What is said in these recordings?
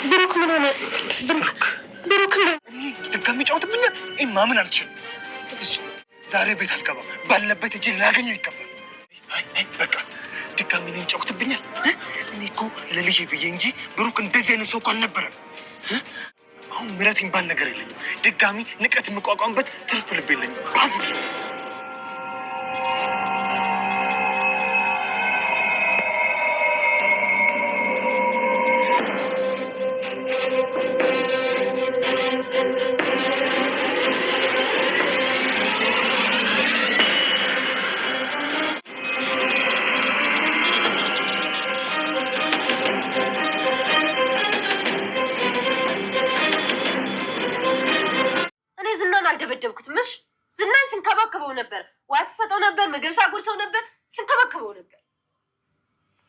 ብሩክ ምን ሆነ? ብሩክ እኔ ድጋሚ ጫወትብኛል። ማምን አልችልም። ዛሬ ቤት አልገባም። ባለበት እጅ ላገኘው ይገባል። በቃ ድጋሚ እኔን ጫወትብኛል። እኔ እኮ ለልጄ ብዬ እንጂ ብሩክ እንደዚህ አይነት ሰው እኮ አልነበረም። አሁን ምሕረት የሚባል ነገር የለኝም። ድጋሚ ንቀት የምቋቋምበት ትርፍ ልብ የለኝም። ምሽ ዝናን ስንከባከበው ነበር። ዋስ ሰጠው ነበር። ምግብ ሳጎርሰው ነበር። ስንከባከበው ነበር።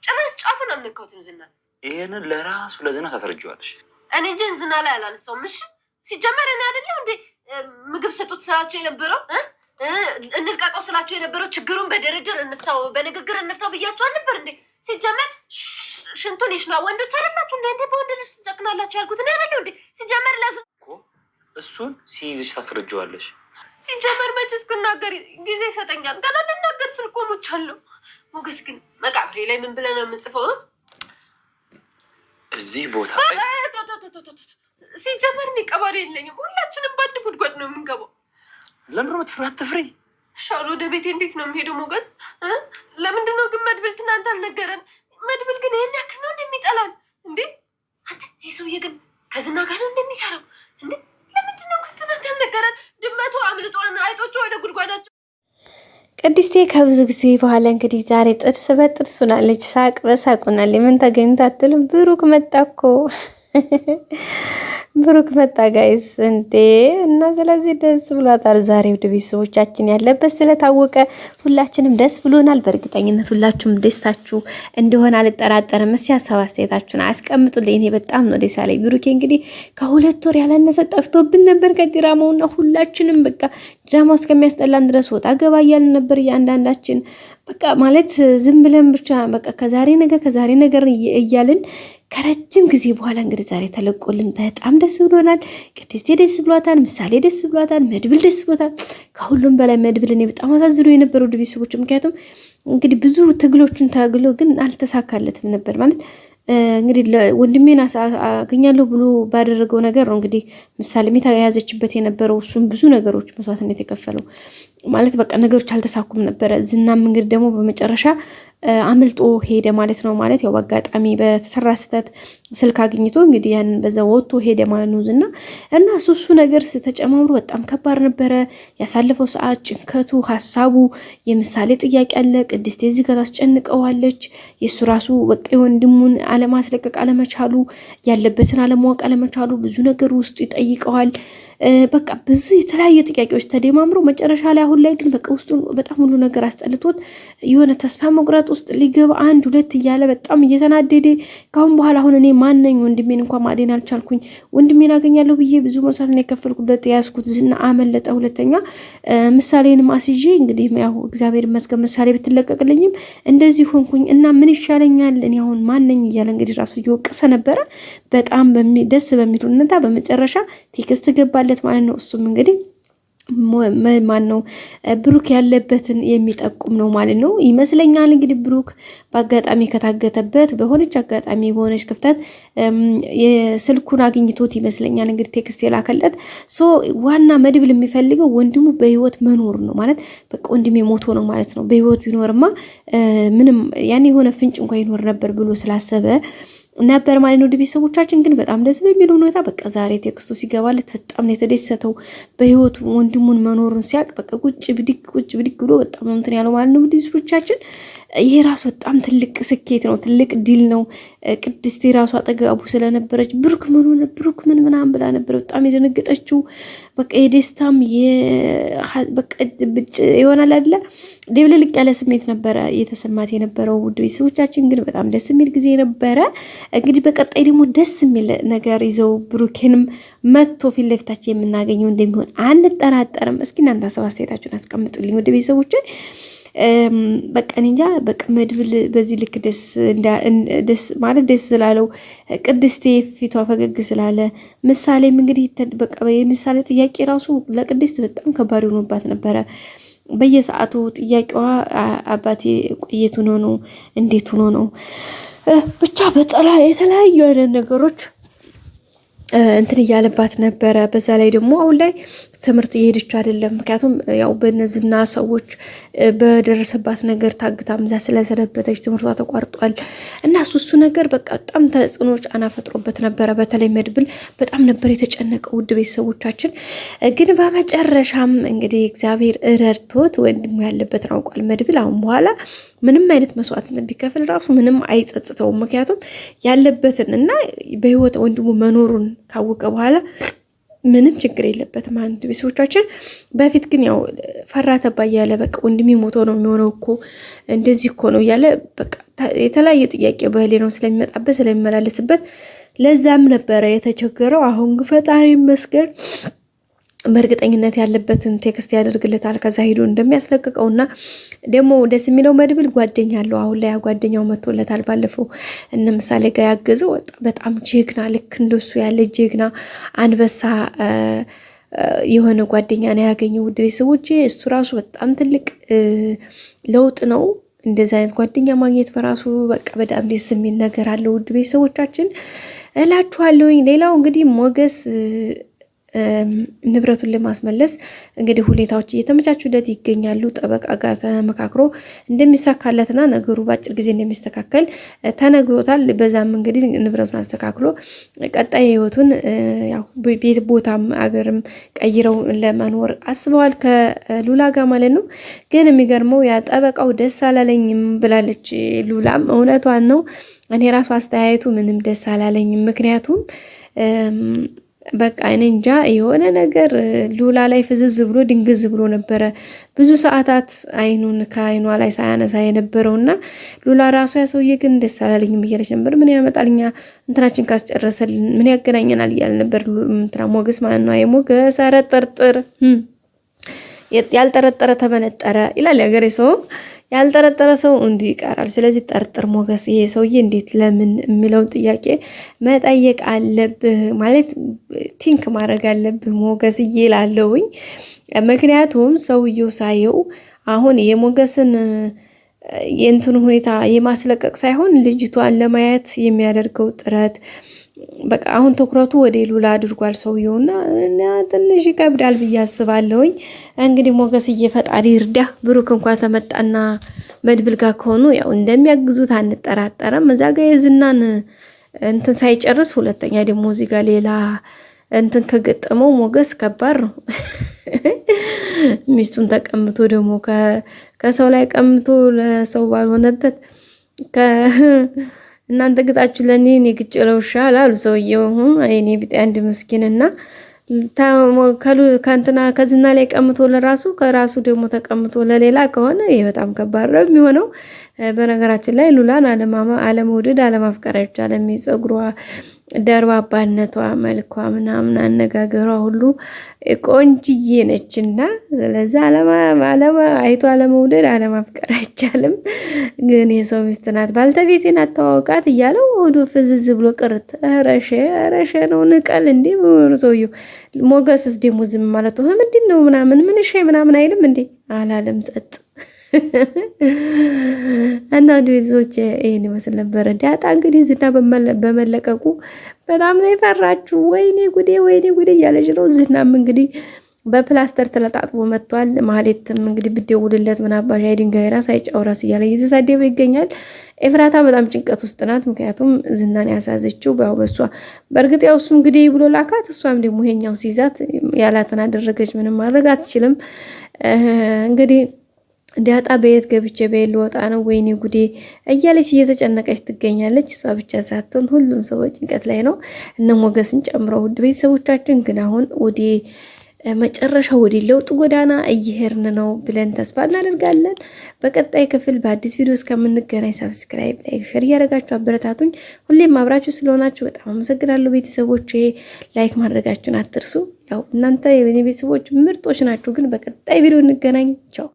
ጭራሽ ጫፉን አልነካሁትም። ዝናን ይሄንን ለራሱ ለዝና ታስረጂዋለሽ። እኔ እንጂ ዝና ላይ አላነሳውም። ምሽ ሲጀመር እኔ አይደለሁ እንዴ ምግብ ሰጡት ስላቸው የነበረው እንልቀቀው ስላቸው የነበረው ችግሩን በድርድር እንፍታው በንግግር እንፍታው ብያቸዋል ነበር እንዴ? ሲጀመር ሽንቱን ይሽና ወንዶች አይደላችሁ እንዴ በወንድ ልጅ ትጨክናላችሁ ያልኩት እኔ አይደለሁ እንዴ? ሲጀመር እሱን ሲይዝሽ ታስረጂዋለሽ። ሲጀመር መች እስክናገር ጊዜ ይሰጠኛል። ገና ልናገር ስል ቆሞቻለሁ። ሞገስ ግን መቃብሬ ላይ ምን ብለህ ነው የምንጽፈው? እዚህ ቦታ ሲጀመር እኔ ቀባሪ የለኝም። ሁላችንም በአንድ ጉድጓድ ነው የምንገባው። ለምንድን ነው የምትፈሪ? አትፍሪ። ሻሉ ወደ ቤቴ እንዴት ነው የምሄደው? ሞገስ ለምንድን ነው ግን መድብል ትናንት አልነገረን? መድብል ግን ይህን ያክል ነው እንደሚጠላን እንዴ? አንተ ይህ ሰውዬ ግን ከዝና ጋር ነው እንደሚሰራው እንዴ? ለምንድነው ግን ትናንት ያልነገረን? ድመቱ አምልጧን አይጦቹ ወደ ጉድጓዳቸው። ቅድስቴ ከብዙ ጊዜ በኋላ እንግዲህ ዛሬ ጥርስ በጥርስ ሆናለች። ሳቅ በሳቅ ሆናለች። ምን ተገኝቶ አትልም? ብሩክ መጣ እኮ ብሩክ መጣ ጋይስ እንዴ! እና ስለዚህ ደስ ብሏታል። ዛሬ ወደ ቤተሰቦቻችን ያለበት ስለታወቀ ሁላችንም ደስ ብሎናል። በእርግጠኝነት ሁላችሁም ደስታችሁ እንደሆነ አልጠራጠርም። እስኪ ሀሳብ አስተያየታችሁን አስቀምጡልኝ። እኔ በጣም ነው ደስ ያለኝ። ብሩኬ እንግዲህ ከ2 ወር ያላነሰ ጠፍቶብን ነበር ከድራማውና ሁላችንም በቃ ድራማው እስከሚያስጠላን ድረስ ወጣ ገባ እያልን ነበር እያንዳንዳችን በቃ ማለት ዝም ብለን ብቻ በቃ ከዛሬ ነገር እያልን ከረጅም ጊዜ በኋላ እንግዲህ ዛሬ ተለቆልን በጣም ደስ ብሎናል። ቅድስቴ ደስ ብሏታል። ምሳሌ ደስ ብሏታል። መድብል ደስ ብሏታል። ከሁሉም በላይ መድብል እኔ በጣም አሳዝኖ የነበሩ ቤተሰቦች ምክንያቱም እንግዲህ ብዙ ትግሎችን ታግሎ ግን አልተሳካለትም ነበር ማለት እንግዲህ ወንድሜን አገኛለሁ ብሎ ባደረገው ነገር ነው እንግዲህ ምሳሌ የያዘችበት የነበረው እሱም ብዙ ነገሮች መስዋዕትነት የከፈለው ማለት በቃ ነገሮች አልተሳኩም ነበረ። ዝናም እንግዲህ ደግሞ በመጨረሻ አምልጦ ሄደ ማለት ነው። ማለት ያው በአጋጣሚ በተሰራ ስህተት ስልክ አግኝቶ እንግዲህ ያን በዛ ወጥቶ ሄደ ማለት ነው ዝና እና እሱ ነገር ተጨማምሮ በጣም ከባድ ነበረ። ያሳለፈው ሰዓት ጭንቀቱ፣ ሀሳቡ የምሳሌ ጥያቄ አለ። ቅድስቴ እዚህ ጋር ታስጨንቀዋለች። የሱ ራሱ በቃ ወንድሙን አለማስለቀቅ አለመቻሉ፣ ያለበትን አለማወቅ አለመቻሉ ብዙ ነገር ውስጡ ይጠይቀዋል። በቃ ብዙ የተለያዩ ጥያቄዎች ተደማምሮ መጨረሻ ላይ አሁን ላይ ግን በቃ ውስጡ በጣም ሁሉ ነገር አስጠልቶት የሆነ ተስፋ መቁረጥ ውስጥ ሊገባ 1 2 እያለ በጣም እየተናደደ ካሁን በኋላ አሁን እኔ ማንነኝ ወንድሜን እንኳን ማዴን አልቻልኩኝ ወንድሜን አገኛለሁ ብዬ ብዙ መስዋዕት ነው የከፈልኩበት ያስኩት ዝና አመለጠ። ሁለተኛ ምሳሌንም አስይዤ እንግዲህ ያው እግዚአብሔር ይመስገን ምሳሌ ብትለቀቅልኝም እንደዚህ ሆንኩኝ እና ምን ይሻለኛል እኔ አሁን ማንነኝ እያለ እንግዲህ ራሱ እየወቀሰ ነበረ። በጣም ደስ በሚል ሁኔታ በመጨረሻ ቴክስት ገባለት ማለት ነው። እሱም እንግዲህ ማን ነው ብሩክ ያለበትን የሚጠቁም ነው ማለት ነው ይመስለኛል። እንግዲህ ብሩክ በአጋጣሚ ከታገተበት በሆነች አጋጣሚ በሆነች ክፍተት የስልኩን አግኝቶት ይመስለኛል እንግዲህ ቴክስት የላከለት ዋና መድብል የሚፈልገው ወንድሙ በህይወት መኖር ነው ማለት በቃ ወንድሜ ሞቶ ነው ማለት ነው። በህይወት ቢኖርማ ምንም ያኔ የሆነ ፍንጭ እንኳን ይኖር ነበር ብሎ ስላሰበ ነበር ማለት ነው። ቤተሰቦቻችን ግን በጣም ደስ በሚል ሁኔታ በቃ ዛሬ ቴክስቱ ሲገባለት በጣም ነው የተደሰተው። በህይወቱ ወንድሙን መኖሩን ሲያቅ በቃ ቁጭ ብድግ ብሎ በጣም እንትን ያለው ማለት ነው። ቤተሰቦቻችን ይሄ ራሱ በጣም ትልቅ ስኬት ነው፣ ትልቅ ዲል ነው። ቅድስቴ ራሱ አጠገቡ ስለነበረች ብሩክ ምን ምናምን ብላ ነበር በጣም የደነገጠችው። በቃ የደስታም በቃ ይሆናል አይደለ ደብልልቅ ያለ ስሜት ነበረ የተሰማት የነበረው። ውድ ቤተሰቦቻችን ግን በጣም ደስ የሚል ጊዜ ነበረ። እንግዲህ በቀጣይ ደግሞ ደስ የሚል ነገር ይዘው ብሩኬንም መጥቶ ፊት ለፊታችን የምናገኘው እንደሚሆን አንጠራጠርም። እስኪ እናንተ ሀሳብ አስተያየታችሁን አስቀምጡልኝ ውድ ቤተሰቦች። በቃ እንጃ በቃ መድብል በዚህ ልክ ደስ ማለት ደስ ስላለው ቅድስቴ ፊቷ ፈገግ ስላለ ምሳሌም እንግዲህ በቃ የምሳሌ ጥያቄ ራሱ ለቅድስት በጣም ከባድ ሆኖባት ነበረ። በየሰዓቱ ጥያቄዋ አባቴ ቆየት ሆኖ ነው እንዴት ሆኖ ነው ብቻ በጠላ የተለያዩ አይነት ነገሮች እንትን እያለባት ነበረ። በዛ ላይ ደግሞ አሁን ላይ ትምህርት እየሄደች አይደለም። ምክንያቱም ያው በነዝና ሰዎች በደረሰባት ነገር ታግታ ምዛ ስለሰነበተች ትምህርቷ ተቋርጧል እና እሱ ነገር በቃ በጣም ተጽዕኖ ጫና ፈጥሮበት ነበረ። በተለይ መድብል በጣም ነበር የተጨነቀው። ውድ ቤተሰቦቻችን ግን በመጨረሻም እንግዲህ እግዚአብሔር ረድቶት ወንድሙ ያለበትን አውቋል። መድብል አሁን በኋላ ምንም አይነት መስዋዕትነት ቢከፍል ራሱ ምንም አይጸጽተውም። ምክንያቱም ያለበትን እና በህይወት ወንድሙ መኖሩን ካወቀ በኋላ ምንም ችግር የለበትም። አንድ ቤተሰቦቻችን በፊት ግን ያው ፈራ ተባ እያለ በቃ ወንድሜ ሞቶ ነው የሚሆነው እኮ እንደዚህ እኮ ነው እያለ በቃ የተለያየ ጥያቄ በህሊናው ስለሚመጣበት ስለሚመላለስበት ለዛም ነበረ የተቸገረው። አሁን ፈጣሪ ይመስገን በእርግጠኝነት ያለበትን ቴክስት ያደርግለታል ከዛ ሄዶ እንደሚያስለቅቀውና ደግሞ ደስ የሚለው መድብል ጓደኛ አለው። አሁን ላይ ጓደኛው መጥቶለታል። ባለፈው እነ ምሳሌ ጋር ያገዘው በጣም ጀግና ልክ እንደሱ ያለ ጀግና አንበሳ የሆነ ጓደኛ ነው ያገኘው። ውድ ቤተሰቦቼ እሱ ራሱ በጣም ትልቅ ለውጥ ነው። እንደዚህ አይነት ጓደኛ ማግኘት በራሱ በቃ በጣም ደስ የሚል ነገር አለው። ውድ ቤተሰቦቻችን እላችኋለሁኝ። ሌላው እንግዲህ ሞገስ ንብረቱን ለማስመለስ እንግዲህ ሁኔታዎች እየተመቻቹለት ይገኛሉ። ጠበቃ ጋር ተመካክሮ እንደሚሳካለትና ነገሩ በአጭር ጊዜ እንደሚስተካከል ተነግሮታል። በዛም እንግዲህ ንብረቱን አስተካክሎ ቀጣይ ህይወቱን ያው ቤት ቦታም አገርም ቀይረው ለመኖር አስበዋል ከሉላ ጋር ማለት ነው። ግን የሚገርመው ያ ጠበቃው ደስ አላለኝም ብላለች ሉላም እውነቷን ነው። እኔ ራሱ አስተያየቱ ምንም ደስ አላለኝም። ምክንያቱም በቃ እኔ እንጃ የሆነ ነገር ሉላ ላይ ፍዝዝ ብሎ ድንግዝ ብሎ ነበረ ብዙ ሰዓታት አይኑን ከአይኗ ላይ ሳያነሳ የነበረውና ሉላ ራሱ ያ ሰውዬ ግን ደስ አላለኝም እያለች ነበር። ምን ያመጣልኛ እንትናችን ካስጨረሰልን ምን ያገናኘናል እያለ ነበር እንትና ሞገስ ማለት ነው። የሞገስ ኧረ ጠርጥር ያልጠረጠረ ተመነጠረ ይላል ያገሬ ሰው። ያልጠረጠረ ሰው እንዲህ ይቀራል። ስለዚህ ጠርጥር ሞገስ፣ ይሄ ሰውዬ እንዴት ለምን የሚለውን ጥያቄ መጠየቅ አለብህ ማለት ቲንክ ማድረግ አለብህ ሞገስ እየላለሁኝ። ምክንያቱም ሰውየው ሳየው አሁን የሞገስን የእንትን ሁኔታ የማስለቀቅ ሳይሆን ልጅቷን ለማየት የሚያደርገው ጥረት በቃ አሁን ትኩረቱ ወደ ሉላ አድርጓል ሰውየውና ትንሽ ይከብዳል ብዬ አስባለሁኝ። እንግዲህ ሞገስዬ ፈጣሪ ይርዳ። ብሩክ እንኳን ተመጣና መድብል ጋር ከሆኑ ያው እንደሚያግዙት አንጠራጠረም። እዛ ጋር የዝናን እንትን ሳይጨርስ ሁለተኛ ደግሞ እዚህ ጋር ሌላ እንትን ከገጠመው ሞገስ ከባድ ነው። ሚስቱን ተቀምቶ ደግሞ ከሰው ላይ ቀምቶ ለሰው ባልሆነበት እናንተ ግጣችሁ ለኔ እኔ ግጭ ለውሻል አሉ ሰውየው። እኔ ቢጤ አንድ ምስኪንና ከእንትና ከዝና ላይ ቀምቶ ለራሱ ከራሱ ደግሞ ተቀምቶ ለሌላ ከሆነ ይሄ በጣም ከባድ ነው የሚሆነው። በነገራችን ላይ ሉላን አለመውደድ አለማፍቀር አይቻልም። የጸጉሯ ደርባባነቷ፣ መልኳ፣ ምናምን አነጋገሯ ሁሉ ቆንጅዬ ነችና ስለዚህ አይቶ አለመውደድ አለማፍቀር አይቻልም። ግን የሰው ሚስት ናት ባልተቤቴን አታዋውቃት እያለው ወዶ ፍዝዝ ብሎ ቅርት ረሸ ነው ንቀል እንዴ ሰውየው። ሞገስስ ደግሞ ዝም ማለቱ ምንድን ነው ምናምን ምን ምናምን አይልም እንዴ አላለም ጸጥ። አንዳንድ ቤተሰቦች ይሄን ይመስል ነበረ። ዳጣ እንግዲህ ዝና በመለቀቁ በጣም ነው የፈራችሁ። ወይኔ ጉዴ እያለች ነው። ዝናም እንግዲህ በፕላስተር ተለጣጥቦ መጥቷል። ማህሌትም እንግዲህ ብትደውልለት ምን አባሽ ድንጋይ ራስ አይጫውራስ እያለ እየተሳደበ ይገኛል። ኤፍራታ በጣም ጭንቀት ውስጥ ናት። ምክንያቱም ዝናን ያሳዘችው ያው በሷ በእርግጥ ያው እሱ እንግዲህ ብሎ ላካት፣ እሷም ደግሞ ይሄኛው ሲይዛት ያላትን አደረገች። ምንም ማድረግ አትችልም። እንግዲህ ዳጣ በየት ገብቼ በየት ልወጣ ነው ወይኔ ጉዴ እያለች እየተጨነቀች ትገኛለች። እሷ ብቻ ሳትሆን ሁሉም ሰው ጭንቀት ላይ ነው፣ እነ ሞገስን ጨምሮ። ውድ ቤተሰቦቻችን ግን አሁን ወደ መጨረሻ ወደ ለውጥ ጎዳና እየሄድን ነው ብለን ተስፋ እናደርጋለን። በቀጣይ ክፍል በአዲስ ቪዲዮ እስከምንገናኝ ሰብስክራይብ፣ ላይክ፣ ሼር እያደረጋችሁ አበረታቱኝ። ሁሌም አብራችሁ ስለሆናችሁ በጣም አመሰግናለሁ ቤተሰቦቼ። ላይክ ማድረጋችሁን አትርሱ። ያው እናንተ የኔ ቤተሰቦች ምርጦች ናችሁ። ግን በቀጣይ ቪዲዮ እንገናኝ። ቻው።